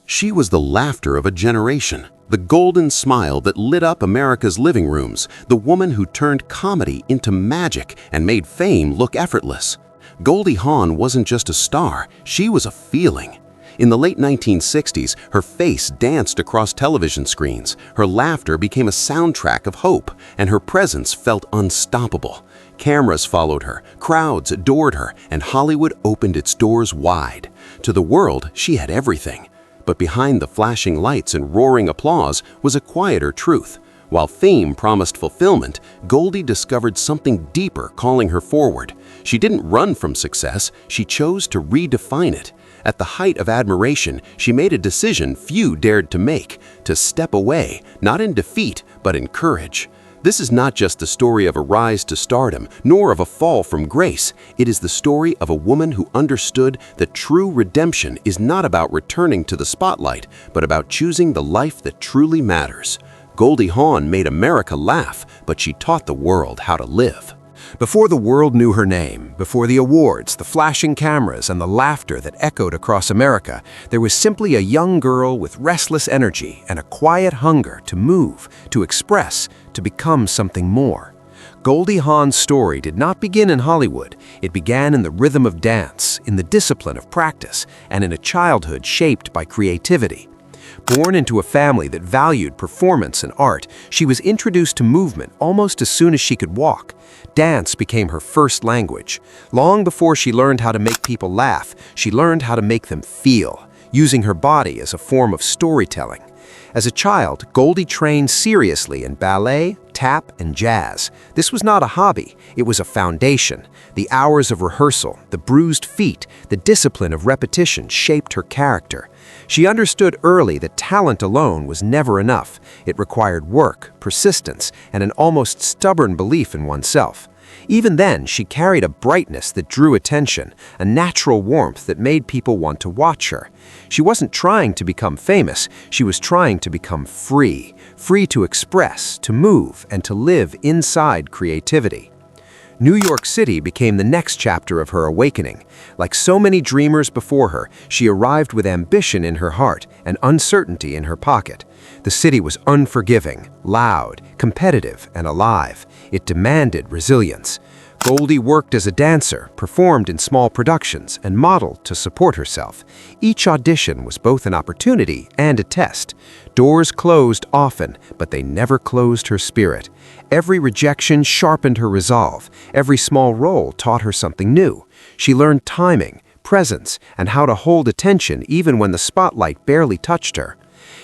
She was the laughter of a generation, the golden smile that lit up America's living rooms, the woman who turned comedy into magic and made fame look effortless. Goldie Hawn wasn't just a star, she was a feeling. In the late 1960s, her face danced across television screens, her laughter became a soundtrack of hope, and her presence felt unstoppable. Cameras followed her, crowds adored her, and Hollywood opened its doors wide. To the world, she had everything. But behind the flashing lights and roaring applause was a quieter truth. While fame promised fulfillment, Goldie discovered something deeper calling her forward. She didn't run from success, she chose to redefine it. At the height of admiration, she made a decision few dared to make, to step away, not in defeat, but in courage. This is not just the story of a rise to stardom, nor of a fall from grace. It is the story of a woman who understood that true redemption is not about returning to the spotlight, but about choosing the life that truly matters. Goldie Hawn made America laugh, but she taught the world how to live. Before the world knew her name, before the awards, the flashing cameras, and the laughter that echoed across America, there was simply a young girl with restless energy and a quiet hunger to move, to express, to become something more. Goldie Hawn's story did not begin in Hollywood. It began in the rhythm of dance, in the discipline of practice, and in a childhood shaped by creativity. Born into a family that valued performance and art, she was introduced to movement almost as soon as she could walk. Dance became her first language. Long before she learned how to make people laugh, she learned how to make them feel, using her body as a form of storytelling. As a child, Goldie trained seriously in ballet, tap, and jazz. This was not a hobby, it was a foundation. The hours of rehearsal, the bruised feet, the discipline of repetition shaped her character. She understood early that talent alone was never enough. It required work, persistence, and an almost stubborn belief in oneself. Even then, she carried a brightness that drew attention, a natural warmth that made people want to watch her. She wasn't trying to become famous, she was trying to become free. Free to express, to move, and to live inside creativity. New York City became the next chapter of her awakening. Like so many dreamers before her, she arrived with ambition in her heart and uncertainty in her pocket. The city was unforgiving, loud, competitive, and alive. It demanded resilience. Goldie worked as a dancer, performed in small productions, and modeled to support herself. Each audition was both an opportunity and a test. Doors closed often, but they never closed her spirit. Every rejection sharpened her resolve. Every small role taught her something new. She learned timing, presence, and how to hold attention even when the spotlight barely touched her.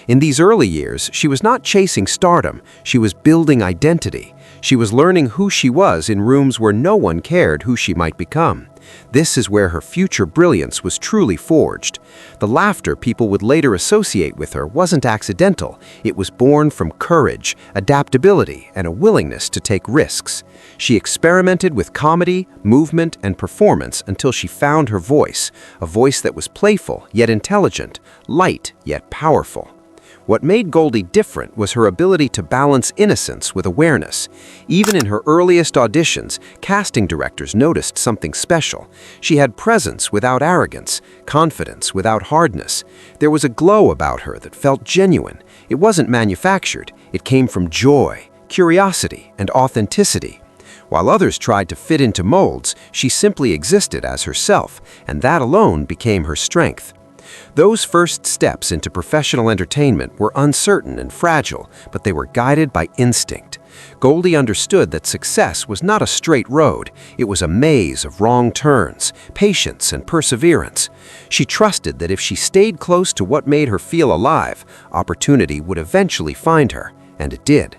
In these early years, she was not chasing stardom, she was building identity. She was learning who she was in rooms where no one cared who she might become. This is where her future brilliance was truly forged. The laughter people would later associate with her wasn't accidental. It was born from courage, adaptability, and a willingness to take risks. She experimented with comedy, movement, and performance until she found her voice, a voice that was playful yet intelligent, light yet powerful. What made Goldie different was her ability to balance innocence with awareness. Even in her earliest auditions, casting directors noticed something special. She had presence without arrogance, confidence without hardness. There was a glow about her that felt genuine. It wasn't manufactured. It came from joy, curiosity, and authenticity. While others tried to fit into molds, she simply existed as herself, and that alone became her strength. Those first steps into professional entertainment were uncertain and fragile, but they were guided by instinct. Goldie understood that success was not a straight road. It was a maze of wrong turns, patience, and perseverance. She trusted that if she stayed close to what made her feel alive, opportunity would eventually find her, and it did.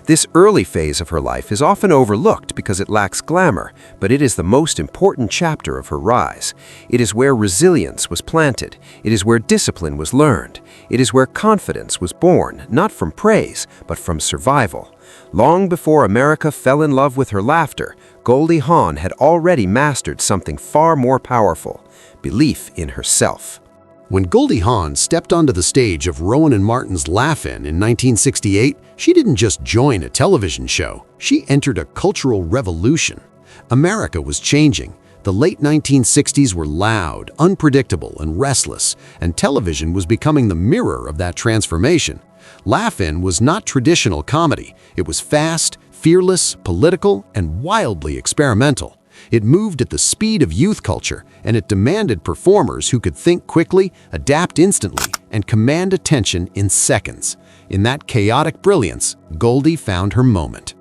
This early phase of her life is often overlooked because it lacks glamour, but it is the most important chapter of her rise. It is where resilience was planted. It is where discipline was learned. It is where confidence was born, not from praise, but from survival. Long before America fell in love with her laughter, Goldie Hawn had already mastered something far more powerful: belief in herself. When Goldie Hawn stepped onto the stage of Rowan and Martin's Laugh-In 1968, she didn't just join a television show, she entered a cultural revolution. America was changing. The The late 1960s were loud, unpredictable, and restless, and television was becoming the mirror of that transformation. Laugh-In was not traditional comedy. It was fast, fearless, political, and wildly experimental. It moved at the speed of youth culture, and it demanded performers who could think quickly, adapt instantly, and command attention in seconds. In that chaotic brilliance, Goldie found her moment.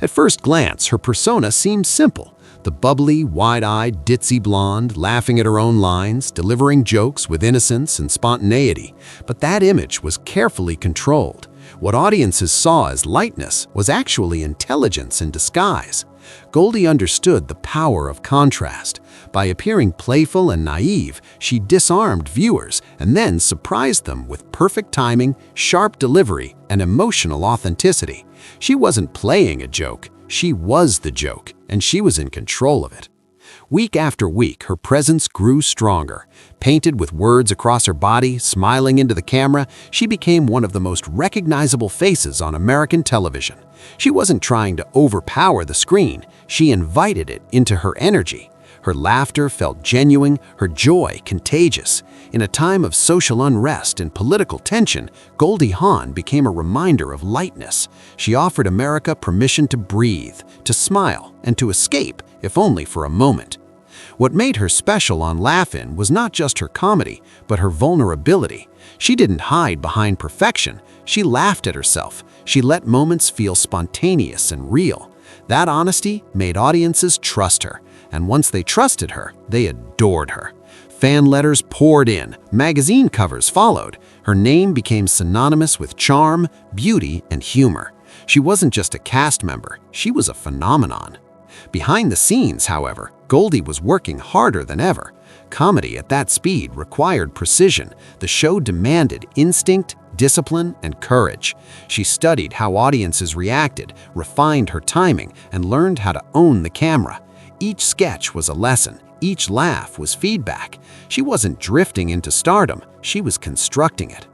At first glance, her persona seemed simple. The bubbly, wide-eyed, ditzy blonde, laughing at her own lines, delivering jokes with innocence and spontaneity. But that image was carefully controlled. What audiences saw as lightness was actually intelligence in disguise. Goldie understood the power of contrast. By appearing playful and naive, she disarmed viewers and then surprised them with perfect timing, sharp delivery, and emotional authenticity. She wasn't playing a joke, she was the joke, and she was in control of it. Week after week, her presence grew stronger. Painted with words across her body, smiling into the camera, she became one of the most recognizable faces on American television. She wasn't trying to overpower the screen, she invited it into her energy. Her laughter felt genuine, her joy contagious. In a time of social unrest and political tension, Goldie Hawn became a reminder of lightness. She offered America permission to breathe, to smile, and to escape, if only for a moment. What made her special on Laugh-In was not just her comedy, but her vulnerability. She didn't hide behind perfection. She laughed at herself. She let moments feel spontaneous and real. That honesty made audiences trust her. And once they trusted her, they adored her. Fan letters poured in, magazine covers followed. Her name became synonymous with charm, beauty, and humor. She wasn't just a cast member, she was a phenomenon. Behind the scenes, however, Goldie was working harder than ever. Comedy at that speed required precision. The show demanded instinct, discipline, and courage. She studied how audiences reacted, refined her timing, and learned how to own the camera. Each sketch was a lesson. Each laugh was feedback. She wasn't drifting into stardom, she was constructing it.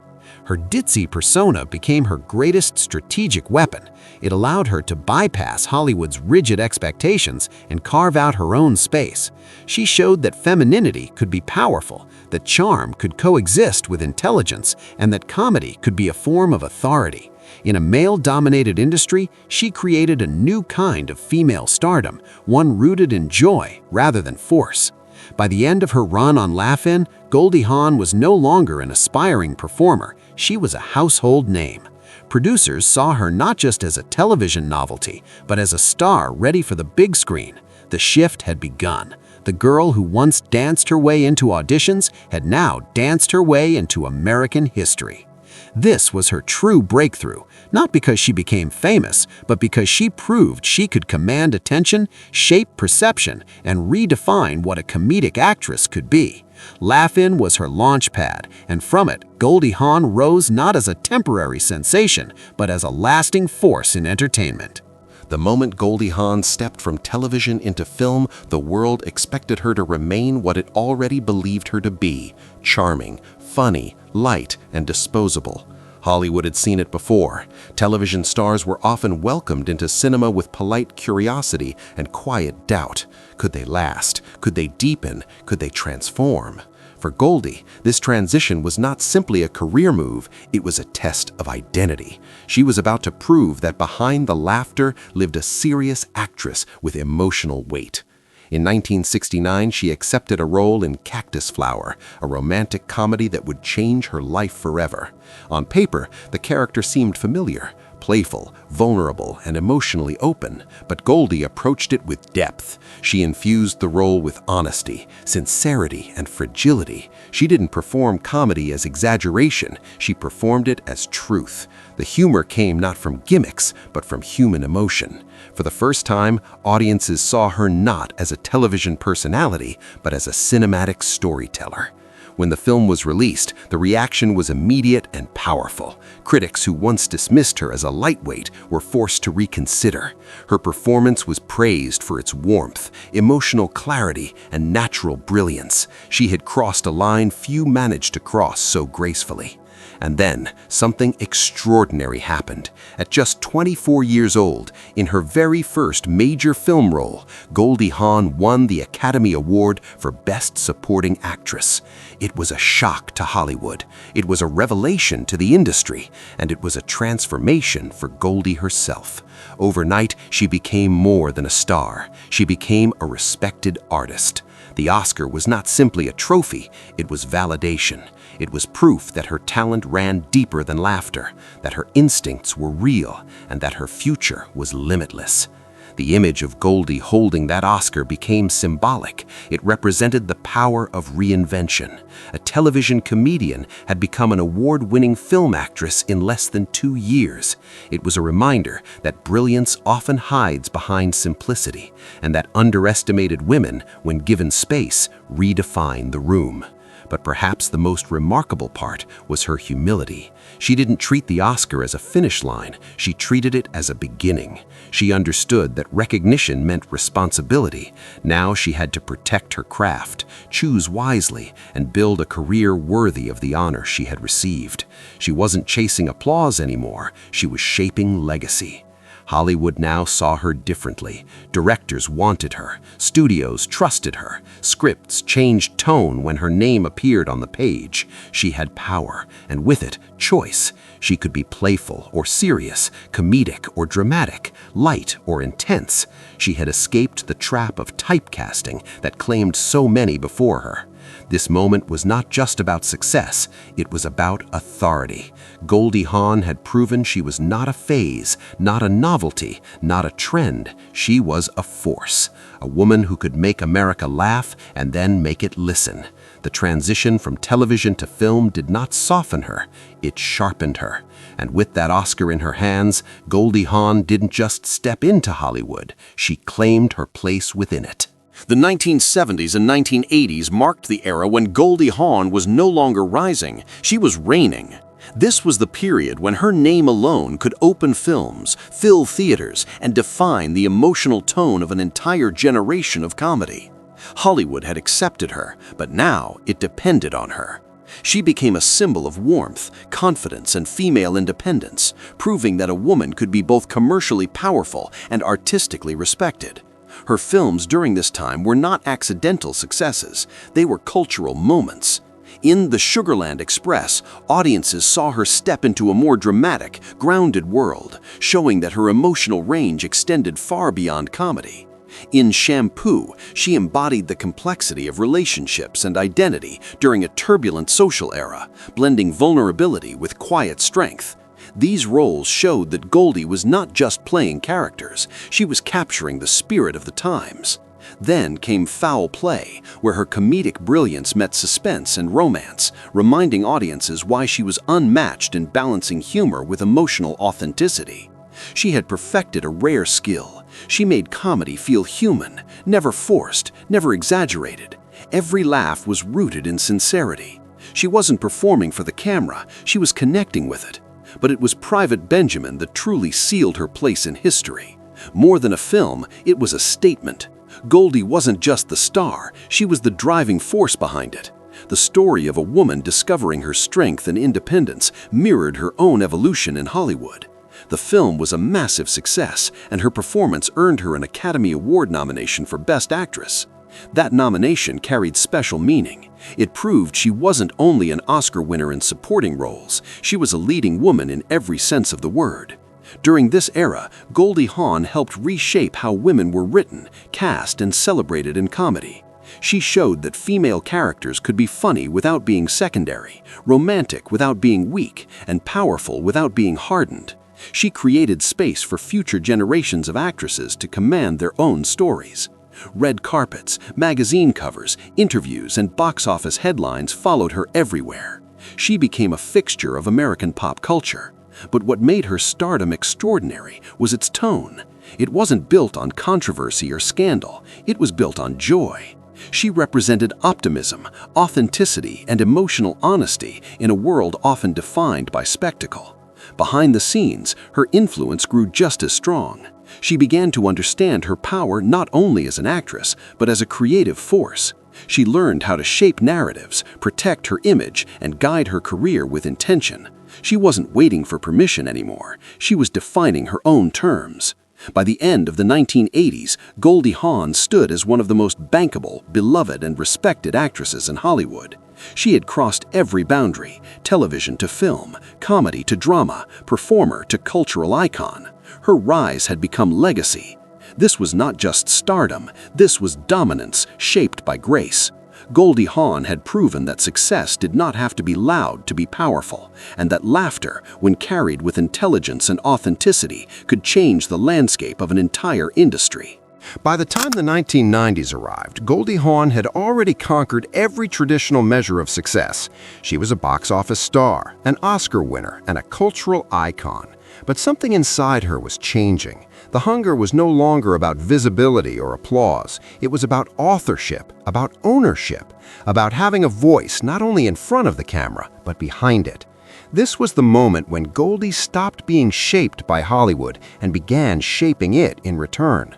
Her ditzy persona became her greatest strategic weapon. It allowed her to bypass Hollywood's rigid expectations and carve out her own space. She showed that femininity could be powerful, that charm could coexist with intelligence, and that comedy could be a form of authority. In a male-dominated industry, she created a new kind of female stardom, one rooted in joy rather than force. By the end of her run on Laugh-In, Goldie Hawn was no longer an aspiring performer, she was a household name. Producers saw her not just as a television novelty, but as a star ready for the big screen. The shift had begun. The girl who once danced her way into auditions had now danced her way into American history. This was her true breakthrough, not because she became famous, but because she proved she could command attention, shape perception, and redefine what a comedic actress could be. Laugh-In was her launch pad, and from it, Goldie Hawn rose not as a temporary sensation, but as a lasting force in entertainment. The moment Goldie Hawn stepped from television into film, the world expected her to remain what it already believed her to be: charming, funny, light, and disposable. Hollywood had seen it before. Television stars were often welcomed into cinema with polite curiosity and quiet doubt. Could they last? Could they deepen? Could they transform? For Goldie, this transition was not simply a career move, it was a test of identity. She was about to prove that behind the laughter lived a serious actress with emotional weight. In 1969, she accepted a role in Cactus Flower, a romantic comedy that would change her life forever. On paper, the character seemed familiar, playful, vulnerable, and emotionally open, but Goldie approached it with depth. She infused the role with honesty, sincerity, and fragility. She didn't perform comedy as exaggeration, she performed it as truth. The humor came not from gimmicks, but from human emotion. For the first time, audiences saw her not as a television personality, but as a cinematic storyteller. When the film was released, the reaction was immediate and powerful. Critics who once dismissed her as a lightweight were forced to reconsider. Her performance was praised for its warmth, emotional clarity, and natural brilliance. She had crossed a line few managed to cross so gracefully. And then something extraordinary happened. At just 24 years old, in her very first major film role, Goldie Hawn won the Academy Award for Best Supporting Actress. It was a shock to Hollywood. It was a revelation to the industry, and it was a transformation for Goldie herself. Overnight, she became more than a star. She became a respected artist. The Oscar was not simply a trophy, it was validation. It was proof that her talent ran deeper than laughter, that her instincts were real, and that her future was limitless. The image of Goldie holding that Oscar became symbolic. It represented the power of reinvention. A television comedian had become an award-winning film actress in less than 2 years. It was a reminder that brilliance often hides behind simplicity, and that underestimated women, when given space, redefine the room. But perhaps the most remarkable part was her humility. She didn't treat the Oscar as a finish line, she treated it as a beginning. She understood that recognition meant responsibility. Now she had to protect her craft, choose wisely, and build a career worthy of the honor she had received. She wasn't chasing applause anymore, she was shaping legacy. Hollywood now saw her differently. Directors wanted her. Studios trusted her. Scripts changed tone when her name appeared on the page. She had power, and with it, choice. She could be playful or serious, comedic or dramatic, light or intense. She had escaped the trap of typecasting that claimed so many before her. This moment was not just about success, it was about authority. Goldie Hawn had proven she was not a phase, not a novelty, not a trend. She was a force, a woman who could make America laugh and then make it listen. The transition from television to film did not soften her, it sharpened her. And with that Oscar in her hands, Goldie Hawn didn't just step into Hollywood, she claimed her place within it. The 1970s and 1980s marked the era when Goldie Hawn was no longer rising, she was reigning. This was the period when her name alone could open films, fill theaters, and define the emotional tone of an entire generation of comedy. Hollywood had accepted her, but now it depended on her. She became a symbol of warmth, confidence, and female independence, proving that a woman could be both commercially powerful and artistically respected. Her films during this time were not accidental successes, they were cultural moments. In The Sugarland Express, audiences saw her step into a more dramatic, grounded world, showing that her emotional range extended far beyond comedy. In Shampoo, she embodied the complexity of relationships and identity during a turbulent social era, blending vulnerability with quiet strength. These roles showed that Goldie was not just playing characters, she was capturing the spirit of the times. Then came Foul Play, where her comedic brilliance met suspense and romance, reminding audiences why she was unmatched in balancing humor with emotional authenticity. She had perfected a rare skill. She made comedy feel human, never forced, never exaggerated. Every laugh was rooted in sincerity. She wasn't performing for the camera, she was connecting with it. But it was Private Benjamin that truly sealed her place in history. More than a film, it was a statement. Goldie wasn't just the star, she was the driving force behind it. The story of a woman discovering her strength and independence mirrored her own evolution in Hollywood. The film was a massive success, and her performance earned her an Academy Award nomination for Best Actress. That nomination carried special meaning. It proved she wasn't only an Oscar winner in supporting roles, she was a leading woman in every sense of the word. During this era, Goldie Hawn helped reshape how women were written, cast, and celebrated in comedy. She showed that female characters could be funny without being secondary, romantic without being weak, and powerful without being hardened. She created space for future generations of actresses to command their own stories. Red carpets, magazine covers, interviews, and box office headlines followed her everywhere. She became a fixture of American pop culture. But what made her stardom extraordinary was its tone. It wasn't built on controversy or scandal, it was built on joy. She represented optimism, authenticity, and emotional honesty in a world often defined by spectacle. Behind the scenes, her influence grew just as strong. She began to understand her power not only as an actress, but as a creative force. She learned how to shape narratives, protect her image, and guide her career with intention. She wasn't waiting for permission anymore. She was defining her own terms. By the end of the 1980s, Goldie Hawn stood as one of the most bankable, beloved, and respected actresses in Hollywood. She had crossed every boundary, television to film, comedy to drama, performer to cultural icon. Her rise had become legacy. This was not just stardom, this was dominance shaped by grace. Goldie Hawn had proven that success did not have to be loud to be powerful, and that laughter, when carried with intelligence and authenticity, could change the landscape of an entire industry. By the time the 1990s arrived, Goldie Hawn had already conquered every traditional measure of success. She was a box office star, an Oscar winner, and a cultural icon. But something inside her was changing. The hunger was no longer about visibility or applause. It was about authorship, about ownership, about having a voice not only in front of the camera, but behind it. This was the moment when Goldie stopped being shaped by Hollywood and began shaping it in return.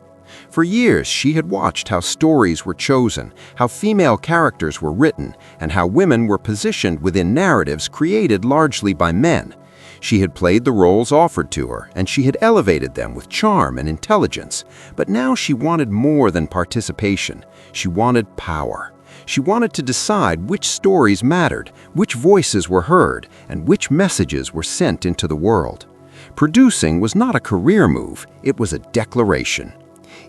For years, she had watched how stories were chosen, how female characters were written, and how women were positioned within narratives created largely by men. She had played the roles offered to her, and she had elevated them with charm and intelligence. But now she wanted more than participation. She wanted power. She wanted to decide which stories mattered, which voices were heard, and which messages were sent into the world. Producing was not a career move, it was a declaration.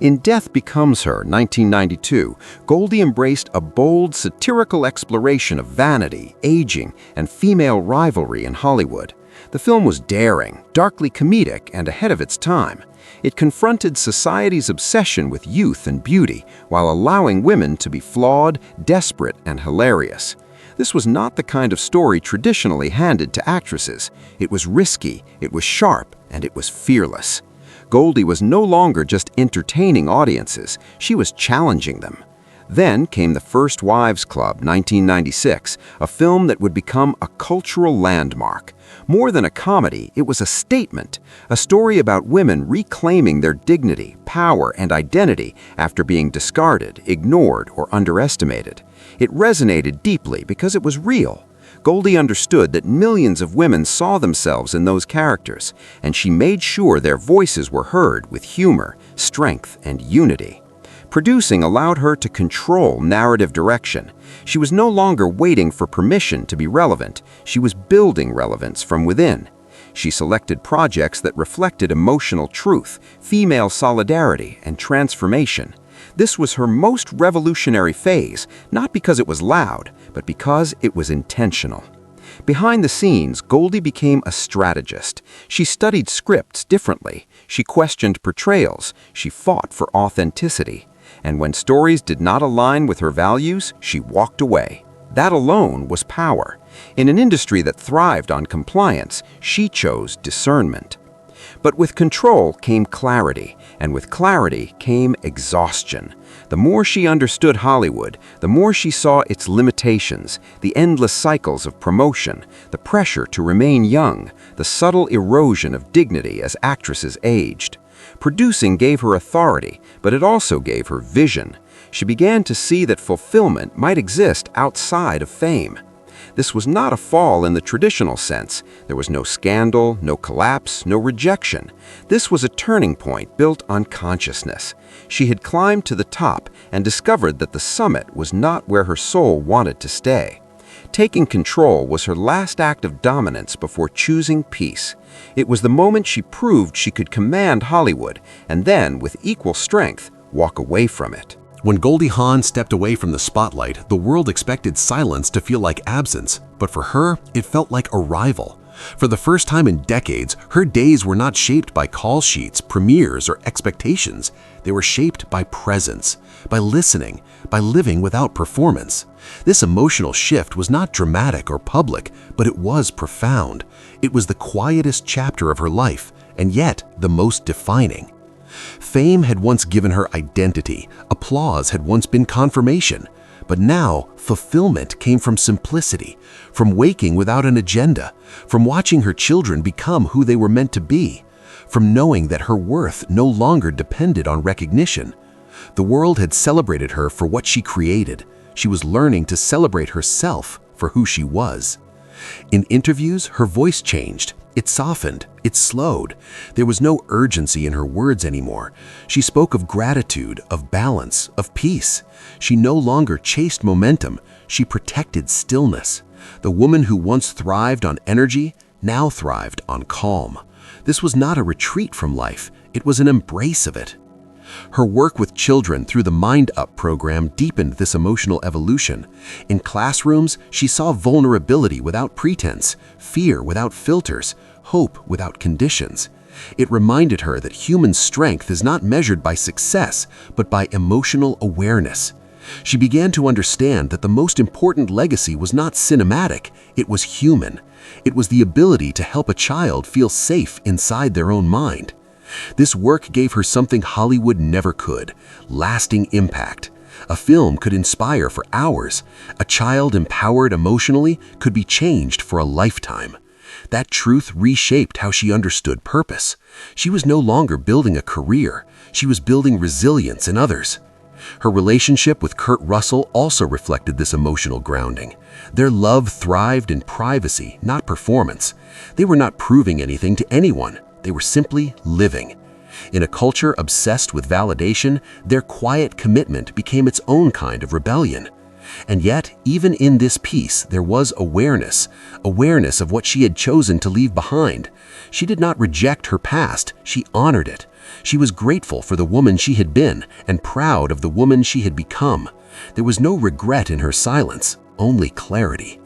In Death Becomes Her, 1992, Goldie embraced a bold, satirical exploration of vanity, aging, and female rivalry in Hollywood. The film was daring, darkly comedic, and ahead of its time. It confronted society's obsession with youth and beauty while allowing women to be flawed, desperate, and hilarious. This was not the kind of story traditionally handed to actresses. It was risky, it was sharp, and it was fearless. Goldie was no longer just entertaining audiences, she was challenging them. Then came The First Wives Club, 1996, a film that would become a cultural landmark. More than a comedy, it was a statement, a story about women reclaiming their dignity, power, and identity after being discarded, ignored, or underestimated. It resonated deeply because it was real. Goldie understood that millions of women saw themselves in those characters, and she made sure their voices were heard with humor, strength, and unity. Producing allowed her to control narrative direction. She was no longer waiting for permission to be relevant. She was building relevance from within. She selected projects that reflected emotional truth, female solidarity, and transformation. This was her most revolutionary phase, not because it was loud, but because it was intentional. Behind the scenes, Goldie became a strategist. She studied scripts differently. She questioned portrayals. She fought for authenticity. And when stories did not align with her values, she walked away. That alone was power. In an industry that thrived on compliance, she chose discernment. But with control came clarity, and with clarity came exhaustion. The more she understood Hollywood, the more she saw its limitations, the endless cycles of promotion, the pressure to remain young, the subtle erosion of dignity as actresses aged. Producing gave her authority, but it also gave her vision. She began to see that fulfillment might exist outside of fame. This was not a fall in the traditional sense. There was no scandal, no collapse, no rejection. This was a turning point built on consciousness. She had climbed to the top and discovered that the summit was not where her soul wanted to stay. Taking control was her last act of dominance before choosing peace. It was the moment she proved she could command Hollywood, and then, with equal strength, walk away from it. When Goldie Hawn stepped away from the spotlight, the world expected silence to feel like absence, but for her, it felt like arrival. For the first time in decades, her days were not shaped by call sheets, premieres, or expectations. They were shaped by presence, by listening, by living without performance. This emotional shift was not dramatic or public, but it was profound. It was the quietest chapter of her life, and yet the most defining. Fame had once given her identity, applause had once been confirmation, but now fulfillment came from simplicity, from waking without an agenda, from watching her children become who they were meant to be, from knowing that her worth no longer depended on recognition. The world had celebrated her for what she created. She was learning to celebrate herself for who she was. In interviews, her voice changed. It softened, it slowed. There was no urgency in her words anymore. She spoke of gratitude, of balance, of peace. She no longer chased momentum, she protected stillness. The woman who once thrived on energy now thrived on calm. This was not a retreat from life, it was an embrace of it. Her work with children through the MindUP program deepened this emotional evolution. In classrooms, she saw vulnerability without pretense, fear without filters, hope without conditions. It reminded her that human strength is not measured by success, but by emotional awareness. She began to understand that the most important legacy was not cinematic, it was human. It was the ability to help a child feel safe inside their own mind. This work gave her something Hollywood never could: lasting impact. A film could inspire for hours. A child empowered emotionally could be changed for a lifetime. That truth reshaped how she understood purpose. She was no longer building a career, she was building resilience in others. Her relationship with Kurt Russell also reflected this emotional grounding. Their love thrived in privacy, not performance. They were not proving anything to anyone. They were simply living. In a culture obsessed with validation, their quiet commitment became its own kind of rebellion. And yet, even in this peace, there was awareness of what she had chosen to leave behind. She did not reject her past, she honored it. She was grateful for the woman she had been and proud of the woman she had become. There was no regret in her silence, only clarity.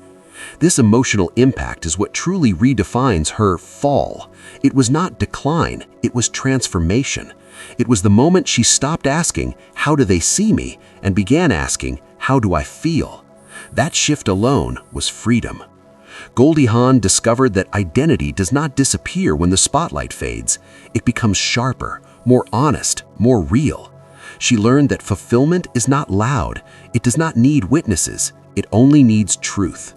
This emotional impact is what truly redefines her fall. It was not decline, it was transformation. It was the moment she stopped asking, "How do they see me?" and began asking, "How do I feel?" That shift alone was freedom. Goldie Hawn discovered that identity does not disappear when the spotlight fades. It becomes sharper, more honest, more real. She learned that fulfillment is not loud. It does not need witnesses. It only needs truth.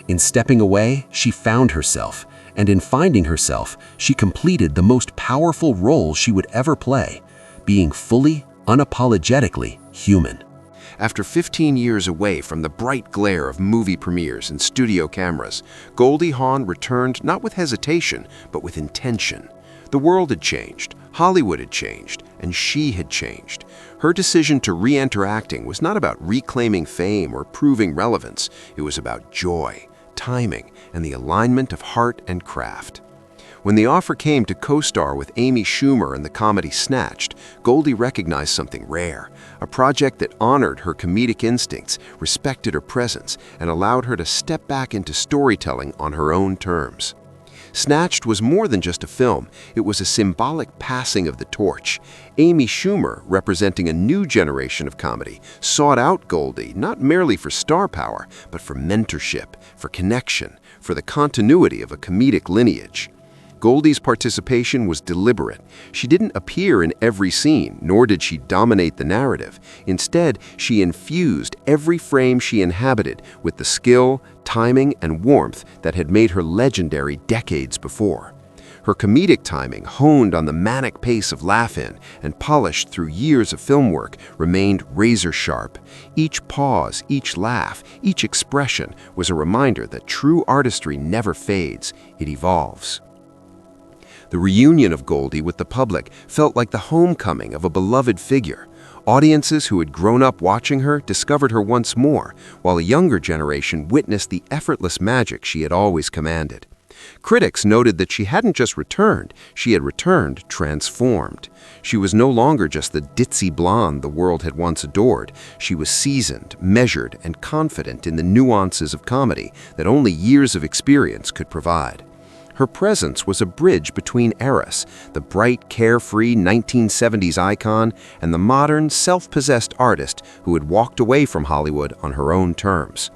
In stepping away, she found herself, and in finding herself, she completed the most powerful role she would ever play, being fully, unapologetically human. After 15 years away from the bright glare of movie premieres and studio cameras, Goldie Hawn returned not with hesitation, but with intention. The world had changed, Hollywood had changed, and she had changed. Her decision to re-enter acting was not about reclaiming fame or proving relevance. It was about joy, timing, and the alignment of heart and craft. When the offer came to co-star with Amy Schumer in the comedy Snatched, Goldie recognized something rare, a project that honored her comedic instincts, respected her presence, and allowed her to step back into storytelling on her own terms. Snatched was more than just a film, it was a symbolic passing of the torch. Amy Schumer, representing a new generation of comedy, sought out Goldie not merely for star power, but for mentorship, for connection, for the continuity of a comedic lineage. Goldie's participation was deliberate. She didn't appear in every scene, nor did she dominate the narrative. Instead, she infused every frame she inhabited with the skill, timing, and warmth that had made her legendary decades before. Her comedic timing, honed on the manic pace of laugh-in and polished through years of film work, remained razor-sharp. Each pause, each laugh, each expression was a reminder that true artistry never fades, it evolves. The reunion of Goldie with the public felt like the homecoming of a beloved figure. Audiences who had grown up watching her discovered her once more, while a younger generation witnessed the effortless magic she had always commanded. Critics noted that she hadn't just returned, she had returned transformed. She was no longer just the ditzy blonde the world had once adored. She was seasoned, measured, and confident in the nuances of comedy that only years of experience could provide. Her presence was a bridge between eras, the bright, carefree 1970s icon and the modern, self-possessed artist who had walked away from Hollywood on her own terms.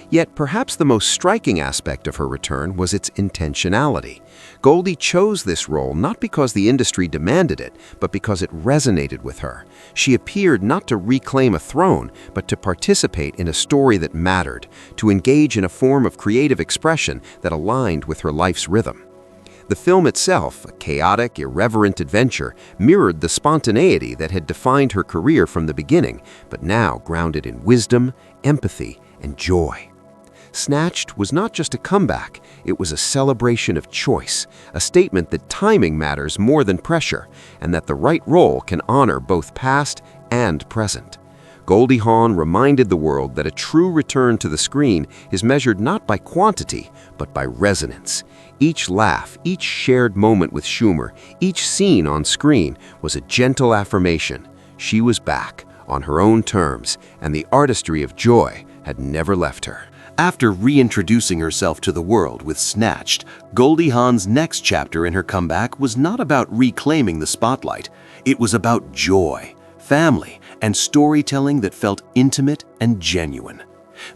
Yet perhaps the most striking aspect of her return was its intentionality. Goldie chose this role not because the industry demanded it, but because it resonated with her. She appeared not to reclaim a throne, but to participate in a story that mattered, to engage in a form of creative expression that aligned with her life's rhythm. The film itself, a chaotic, irreverent adventure, mirrored the spontaneity that had defined her career from the beginning, but now grounded in wisdom, empathy, and joy. Snatched was not just a comeback, it was a celebration of choice, a statement that timing matters more than pressure, and that the right role can honor both past and present. Goldie Hawn reminded the world that a true return to the screen is measured not by quantity, but by resonance. Each laugh, each shared moment with Schumer, each scene on screen was a gentle affirmation. She was back, on her own terms, and the artistry of joy had never left her. After reintroducing herself to the world with Snatched, Goldie Hawn's next chapter in her comeback was not about reclaiming the spotlight. It was about joy, family, and storytelling that felt intimate and genuine.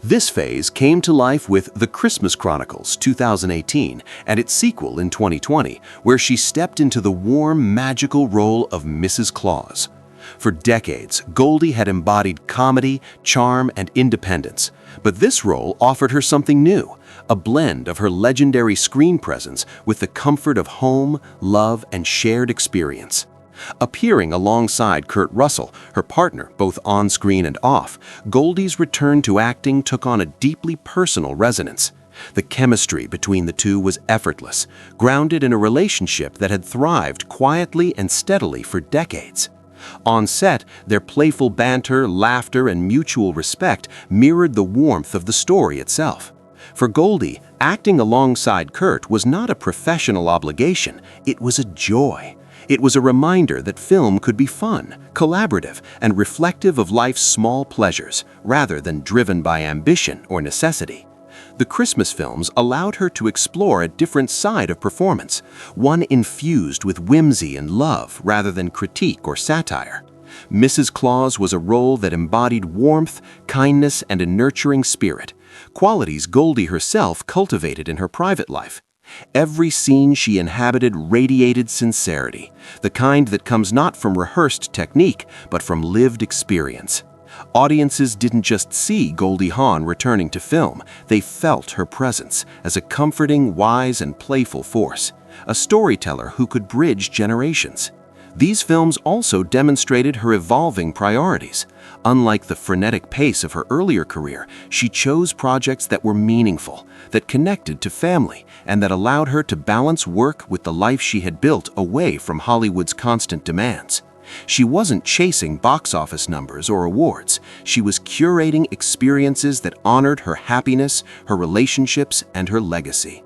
This phase came to life with The Christmas Chronicles 2018 and its sequel in 2020, where she stepped into the warm, magical role of Mrs. Claus. For decades, Goldie had embodied comedy, charm, and independence, but this role offered her something new, a blend of her legendary screen presence with the comfort of home, love, and shared experience. Appearing alongside Kurt Russell, her partner both on-screen and off, Goldie's return to acting took on a deeply personal resonance. The chemistry between the two was effortless, grounded in a relationship that had thrived quietly and steadily for decades. On set, their playful banter, laughter, and mutual respect mirrored the warmth of the story itself. For Goldie, acting alongside Kurt was not a professional obligation, it was a joy. It was a reminder that film could be fun, collaborative, and reflective of life's small pleasures, rather than driven by ambition or necessity. The Christmas films allowed her to explore a different side of performance, one infused with whimsy and love rather than critique or satire. Mrs. Claus was a role that embodied warmth, kindness, and a nurturing spirit, qualities Goldie herself cultivated in her private life. Every scene she inhabited radiated sincerity, the kind that comes not from rehearsed technique, but from lived experience. Audiences didn't just see Goldie Hawn returning to film, they felt her presence as a comforting, wise, and playful force, a storyteller who could bridge generations. These films also demonstrated her evolving priorities. Unlike the frenetic pace of her earlier career, she chose projects that were meaningful, that connected to family, and that allowed her to balance work with the life she had built away from Hollywood's constant demands. She wasn't chasing box office numbers or awards. She was curating experiences that honored her happiness, her relationships, and her legacy.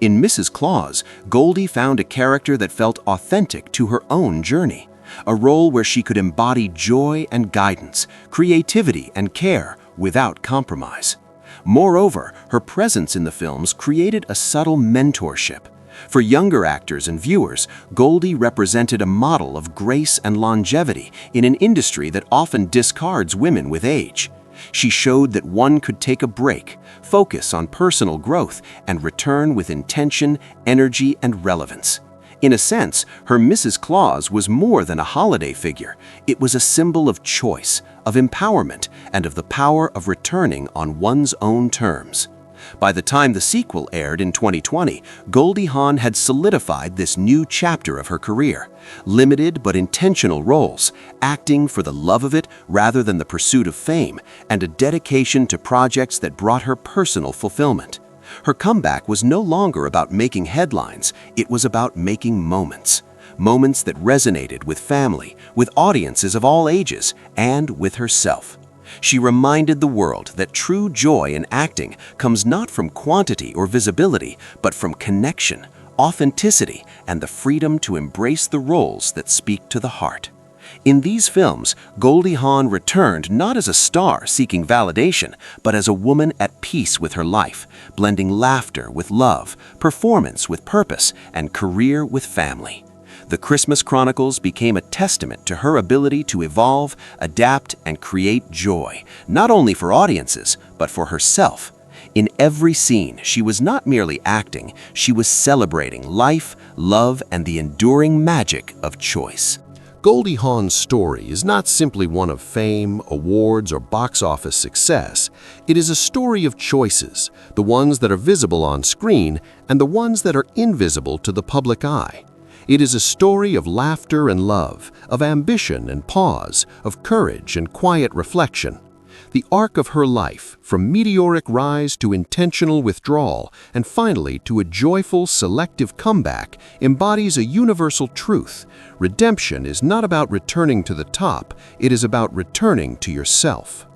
In Mrs. Claus, Goldie found a character that felt authentic to her own journey, a role where she could embody joy and guidance, creativity and care without compromise. Moreover, her presence in the films created a subtle mentorship. For younger actors and viewers, Goldie represented a model of grace and longevity in an industry that often discards women with age. She showed that one could take a break, focus on personal growth, and return with intention, energy, and relevance. In a sense, her Mrs. Claus was more than a holiday figure. It was a symbol of choice, of empowerment, and of the power of returning on one's own terms. By the time the sequel aired in 2020, Goldie Hawn had solidified this new chapter of her career. Limited but intentional roles, acting for the love of it rather than the pursuit of fame, and a dedication to projects that brought her personal fulfillment. Her comeback was no longer about making headlines, it was about making moments. Moments that resonated with family, with audiences of all ages, and with herself. She reminded the world that true joy in acting comes not from quantity or visibility, but from connection, authenticity, and the freedom to embrace the roles that speak to the heart. In these films, Goldie Hawn returned not as a star seeking validation, but as a woman at peace with her life, blending laughter with love, performance with purpose, and career with family. The Christmas Chronicles became a testament to her ability to evolve, adapt, and create joy, not only for audiences, but for herself. In every scene, she was not merely acting, she was celebrating life, love, and the enduring magic of choice. Goldie Hawn's story is not simply one of fame, awards, or box office success. It is a story of choices, the ones that are visible on screen and the ones that are invisible to the public eye. It is a story of laughter and love, of ambition and pause, of courage and quiet reflection. The arc of her life, from meteoric rise to intentional withdrawal, and finally to a joyful, selective comeback, embodies a universal truth. Redemption is not about returning to the top, it is about returning to yourself.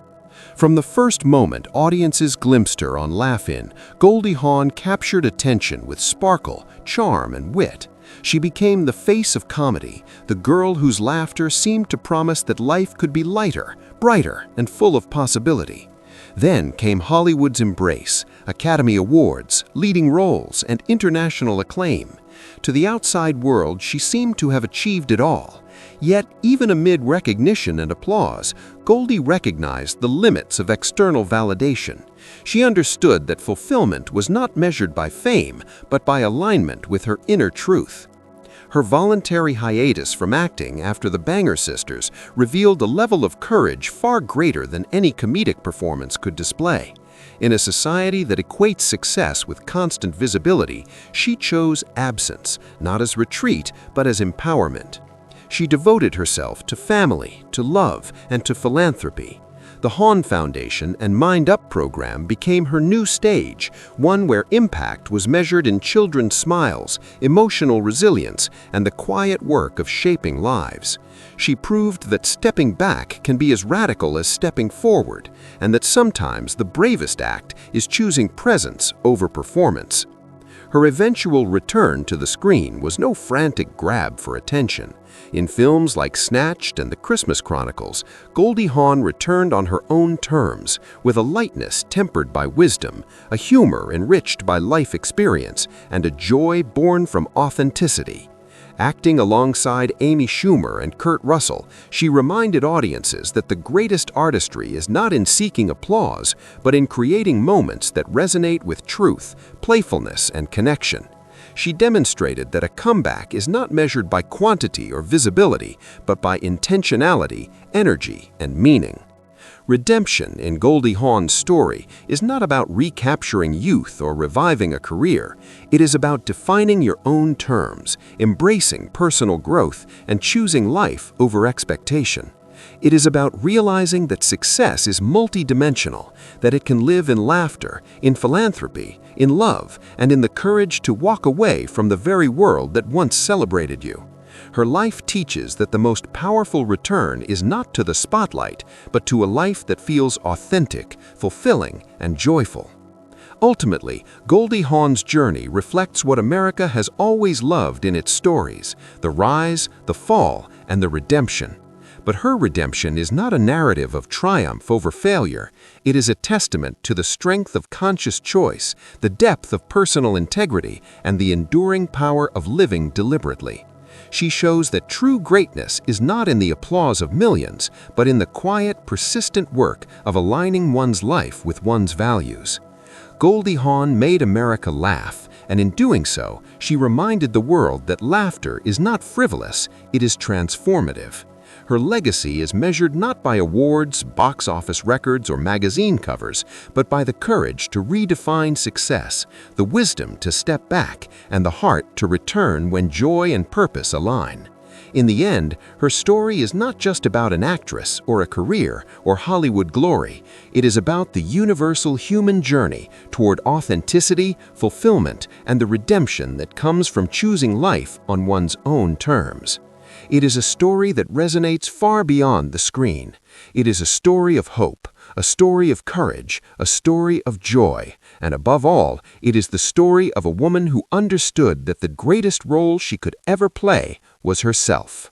From the first moment audiences glimpsed her on Laugh-In, Goldie Hawn captured attention with sparkle, charm, and wit. She became the face of comedy, the girl whose laughter seemed to promise that life could be lighter, brighter, and full of possibility. Then came Hollywood's embrace, Academy Awards, leading roles, and international acclaim. To the outside world, she seemed to have achieved it all. Yet, even amid recognition and applause, Goldie recognized the limits of external validation. She understood that fulfillment was not measured by fame, but by alignment with her inner truth. Her voluntary hiatus from acting after the Banger Sisters revealed a level of courage far greater than any comedic performance could display. In a society that equates success with constant visibility, she chose absence, not as retreat, but as empowerment. She devoted herself to family, to love, and to philanthropy. The Hawn Foundation and MindUP program became her new stage, one where impact was measured in children's smiles, emotional resilience, and the quiet work of shaping lives. She proved that stepping back can be as radical as stepping forward, and that sometimes the bravest act is choosing presence over performance. Her eventual return to the screen was no frantic grab for attention. In films like Snatched and The Christmas Chronicles, Goldie Hawn returned on her own terms, with a lightness tempered by wisdom, a humor enriched by life experience, and a joy born from authenticity. Acting alongside Amy Schumer and Kurt Russell, she reminded audiences that the greatest artistry is not in seeking applause, but in creating moments that resonate with truth, playfulness, and connection. She demonstrated that a comeback is not measured by quantity or visibility, but by intentionality, energy, and meaning. Redemption in Goldie Hawn's story is not about recapturing youth or reviving a career. It is about defining your own terms, embracing personal growth, and choosing life over expectation. It is about realizing that success is multidimensional, that it can live in laughter, in philanthropy, in love, and in the courage to walk away from the very world that once celebrated you. Her life teaches that the most powerful return is not to the spotlight, but to a life that feels authentic, fulfilling, and joyful. Ultimately, Goldie Hawn's journey reflects what America has always loved in its stories: the rise, the fall, and the redemption. But her redemption is not a narrative of triumph over failure. It is a testament to the strength of conscious choice, the depth of personal integrity, and the enduring power of living deliberately. She shows that true greatness is not in the applause of millions, but in the quiet, persistent work of aligning one's life with one's values. Goldie Hawn made America laugh, and in doing so, she reminded the world that laughter is not frivolous, it is transformative. Her legacy is measured not by awards, box office records, or magazine covers, but by the courage to redefine success, the wisdom to step back, and the heart to return when joy and purpose align. In the end, her story is not just about an actress or a career or Hollywood glory. It is about the universal human journey toward authenticity, fulfillment, and the redemption that comes from choosing life on one's own terms. It is a story that resonates far beyond the screen. It is a story of hope, a story of courage, a story of joy, and above all, it is the story of a woman who understood that the greatest role she could ever play was herself.